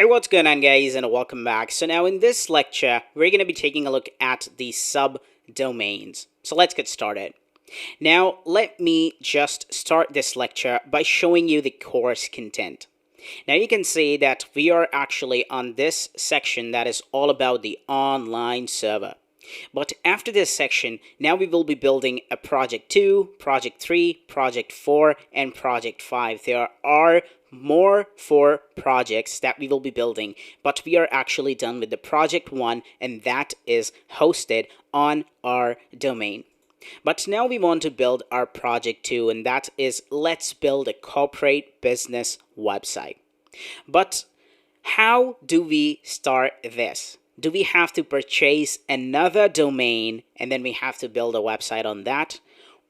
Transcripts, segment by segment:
Hey, what's going on, guys, and welcome back. So now in this lecture, we're going to be taking a look at the subdomains. So let's get started. Now, let me just start this lecture by showing you the course content. Now you can see that we are actually on this section that is all about the online server. But after this section, now we will be building a project 2, project 3, project 4, and project 5. There are more 4 projects that we will be building, but we are actually done with the project 1, and that is hosted on our domain. But now we want to build our project 2, and that is let's build a corporate business website. But how do we start this? Do we have to purchase another domain and then we have to build a website on that?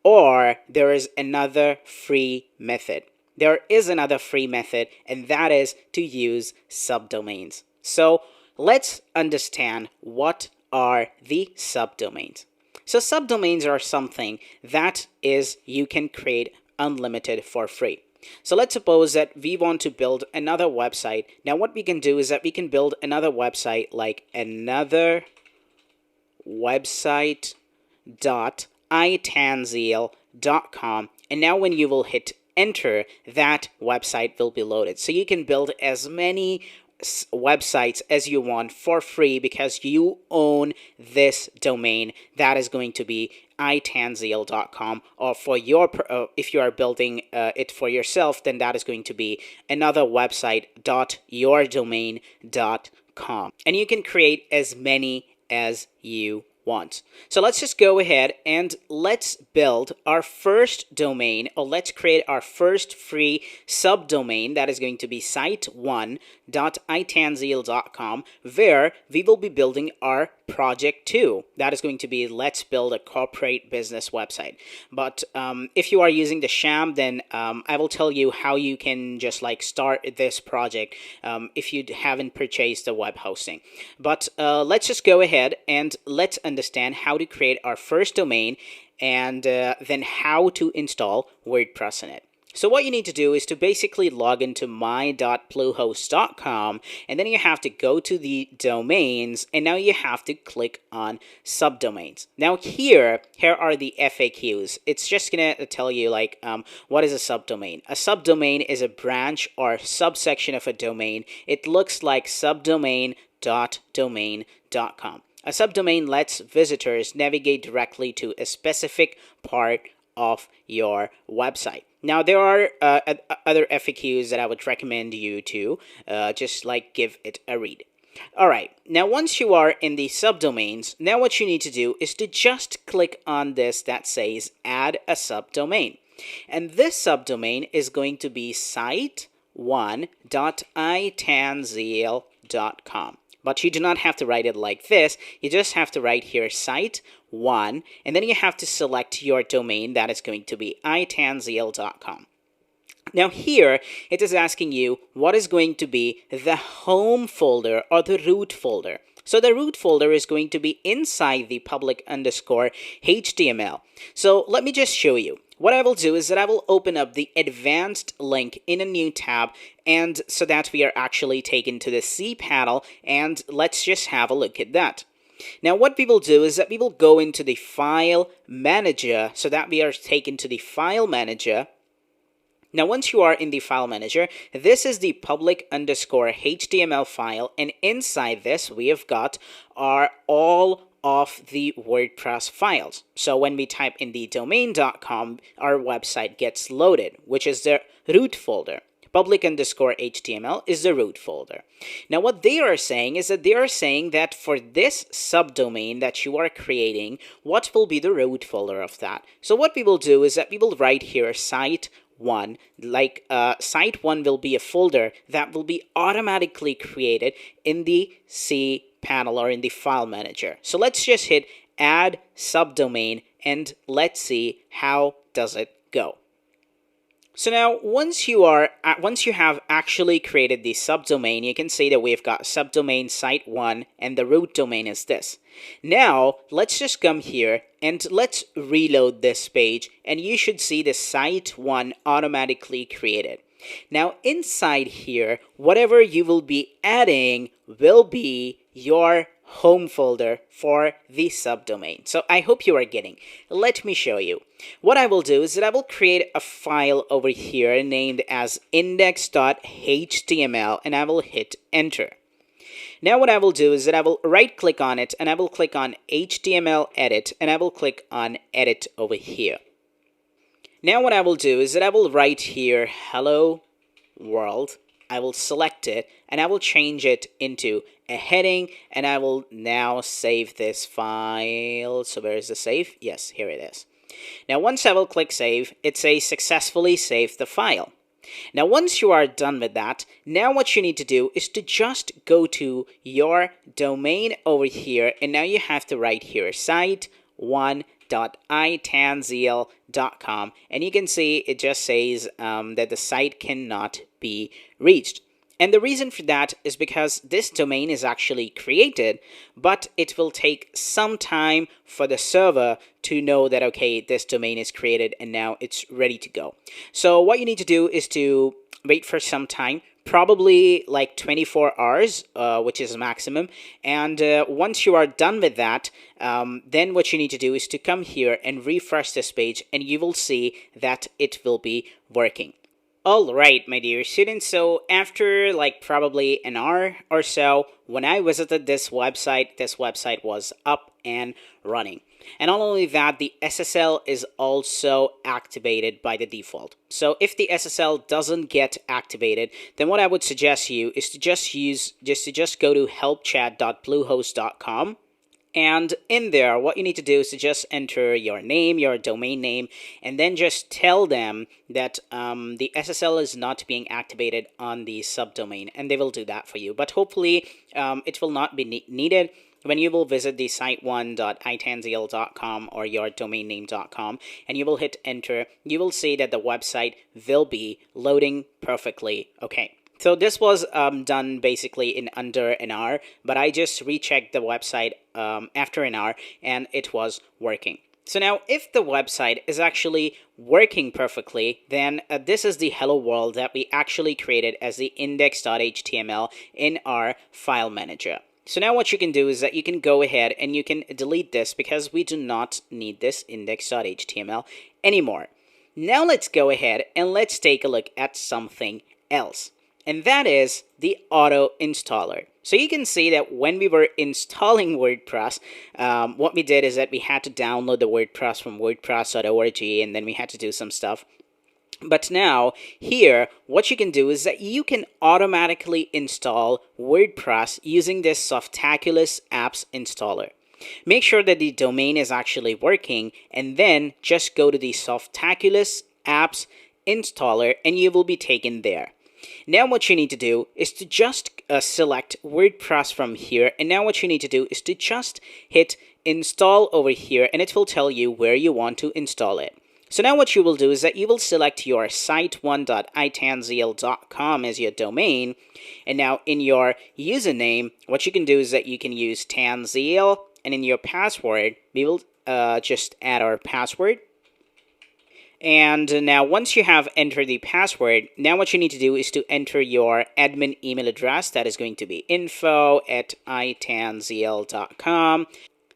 Or there is another free method? There is another free method, and that is to use subdomains. So let's understand what are the subdomains. So subdomains are something that is you can create unlimited for free. So let's suppose that we want to build another website. Now what we can do is that we can build another website like another website.itanzil.com, and now when you will hit enter, that website will be loaded. So you can build as many websites as you want for free because you own this domain. That is going to be itanzil.com, or for your if you are building it for yourself, then that is going to be another website.yourdomain.com, and you can create as many as you want. So let's just go ahead and let's build our first domain, or let's create our first free subdomain that is going to be site1.itanzil.com, where we will be building our project 2. That is going to be let's build a corporate business website. But if you are using the sham, then I will tell you how you can just like start this project if you haven't purchased the web hosting. But let's just go ahead and let's understand how to create our first domain and then how to install WordPress in it. So what you need to do is to basically log into my.bluehost.com, and then you have to go to the domains, and now you have to click on subdomains. Now here are the FAQs. It's just gonna tell you like what is a subdomain. A subdomain is a branch or subsection of a domain. It looks like subdomain.domain.com. A subdomain lets visitors navigate directly to a specific part of your website. Now, there are other FAQs that I would recommend you to just like give it a read. All right, now once you are in the subdomains, now what you need to do is to just click on this that says add a subdomain. And this subdomain is going to be site1.itanzil.com. But you do not have to write it like this. You just have to write here site1, and then you have to select your domain. That is going to be itanzil.com. Now here, it is asking you what is going to be the home folder or the root folder. So the root folder is going to be inside the public_HTML. So let me just show you. What I will do is that I will open up the advanced link in a new tab, and so that we are actually taken to the cPanel, and let's just have a look at that. Now what we will do is that we will go into the file manager, so that we are taken to the file manager. Now once you are in the file manager, this is the public_HTML file, and inside this we have got all of the WordPress files. So when we type in the domain.com, our website gets loaded, which is the root folder. Public_HTML is the root folder. Now what they are saying is that they are saying that for this subdomain that you are creating, what will be the root folder of that? So what we will do is that we will write here site1, like site1 will be a folder that will be automatically created in the cPanel or in the file manager. So let's just hit add subdomain and let's see how does it go. So now once you have actually created the subdomain, you can see that we've got subdomain site1 and the root domain is this. Now let's just come here and let's reload this page, and you should see the site1 automatically created. Now inside here, whatever you will be adding will be your home folder for the subdomain. So I hope you are getting. Let me show you. What I will do is that I will create a file over here named as index.html and I will hit enter. Now what I will do is that I will right click on it and I will click on HTML edit and I will click on edit over here. Now what I will do is that I will write here hello world. I will select it and I will change it into a heading and I will now save this file. So where is the save? Yes, here it is. Now once I will click save, it says successfully saved the file. Now once you are done with that, now what you need to do is to just go to your domain over here and now you have to write here site1.itanzil.com and you can see it just says that the site cannot be reached. And the reason for that is because this domain is actually created, but it will take some time for the server to know that, okay, this domain is created and now it's ready to go. So what you need to do is to wait for some time, probably like 24 hours, which is maximum. And once you are done with that, then what you need to do is to come here and refresh this page and you will see that it will be working. Alright, my dear students, so after like probably an hour or so, when I visited this website was up and running. And not only that, the SSL is also activated by the default. So if the SSL doesn't get activated, then what I would suggest you is to just go to helpchat.bluehost.com. And in there, what you need to do is to just enter your name, your domain name, and then just tell them that the SSL is not being activated on the subdomain, and they will do that for you. But hopefully, it will not be needed. When you will visit the site1.itanzil.com or your domain name.com and you will hit enter, you will see that the website will be loading perfectly. Okay. So this was done basically in under an hour, but I just rechecked the website after an hour and it was working. So now if the website is actually working perfectly, then this is the hello world that we actually created as the index.html in our file manager. So now what you can do is that you can go ahead and you can delete this because we do not need this index.html anymore. Now let's go ahead and let's take a look at something else. And that is the auto installer. So you can see that when we were installing WordPress, what we did is that we had to download the WordPress from wordpress.org and then we had to do some stuff. But now here, what you can do is that you can automatically install WordPress using this Softaculous apps installer. Make sure that the domain is actually working and then just go to the Softaculous apps installer and you will be taken there. Now what you need to do is to just select WordPress from here, and now what you need to do is to just hit install over here and it will tell you where you want to install it. So now what you will do is that you will select your site1.itanzil.com as your domain, and now in your username what you can do is that you can use Tanzil, and in your password we will just add our password. And now once you have entered the password, now what you need to do is to enter your admin email address. That is going to be info@itanzil.com.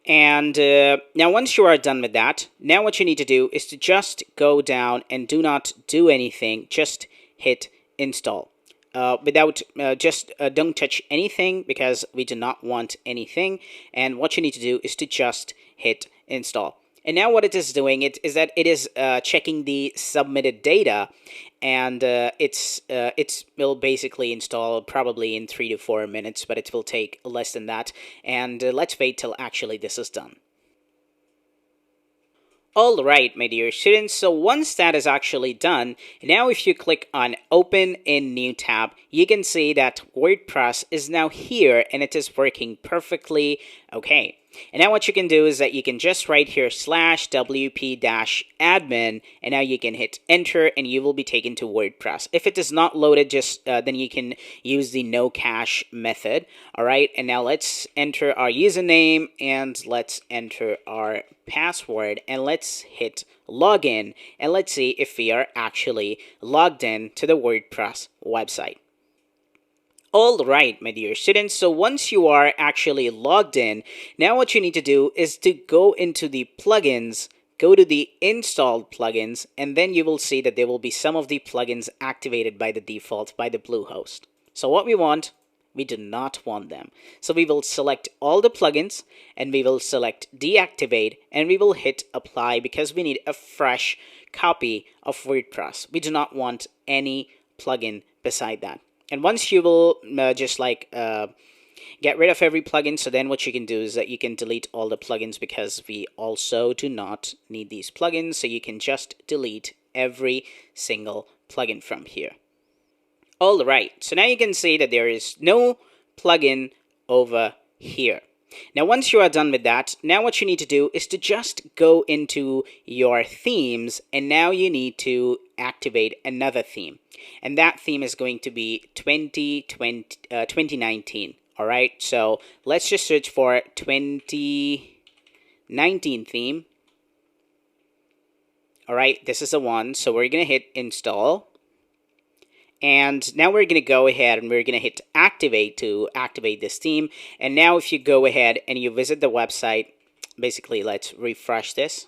And now once you are done with that, now what you need to do is to just go down and do not do anything. Just hit install. Don't touch anything because we do not want anything. And what you need to do is to just hit install. And now what it is doing is that it is checking the submitted data, and it will basically install probably in 3 to 4 minutes, but it will take less than that. And let's wait till actually this is done. Alright, my dear students, so once that is actually done, now if you click on Open in New Tab, you can see that WordPress is now here and it is working perfectly okay. And now what you can do is that you can just write here /wp-admin, and now you can hit enter and you will be taken to WordPress. If it is not loaded, just then you can use the no cache method. Alright, and now let's enter our username and let's enter our password and let's hit login, and let's see if we are actually logged in to the WordPress website. All right, my dear students, so once you are actually logged in, now what you need to do is to go into the plugins, go to the installed plugins, and then you will see that there will be some of the plugins activated by the default by the Bluehost. So what we do not want them. So we will select all the plugins and we will select deactivate and we will hit apply because we need a fresh copy of WordPress. We do not want any plugin beside that. And once you will get rid of every plugin, so then what you can do is that you can delete all the plugins because we also do not need these plugins. So you can just delete every single plugin from here. All right, so now you can see that there is no plugin over here. Now, once you are done with that, now what you need to do is to just go into your themes, and now you need to activate another theme. And that theme is going to be 2019. All right, so let's just search for 2019 theme. All right, this is the one. So we're going to hit install. And now we're going to go ahead and we're going to hit activate to activate this theme. And now if you go ahead and you visit the website, basically let's refresh this.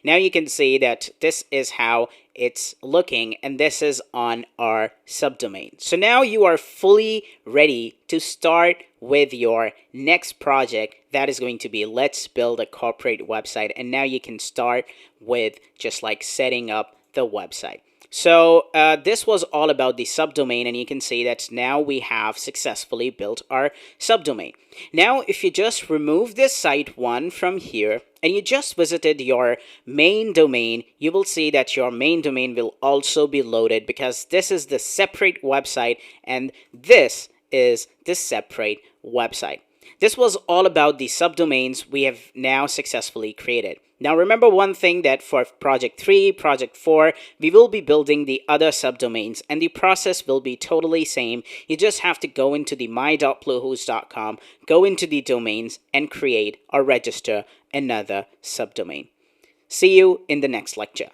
Now you can see that this is how it's looking, and this is on our subdomain. So now you are fully ready to start with your next project. That is going to be let's build a corporate website. And now you can start with just like setting up the website. So this was all about the subdomain, and you can see that now we have successfully built our subdomain. Now, if you just remove this site one from here and you just visited your main domain, you will see that your main domain will also be loaded because this is the separate website and this is the separate website. This was all about the subdomains we have now successfully created. Now remember one thing, that for project 3, project 4, we will be building the other subdomains and the process will be totally same. You just have to go into the my.bluehost.com, go into the domains and create or register another subdomain. See you in the next lecture.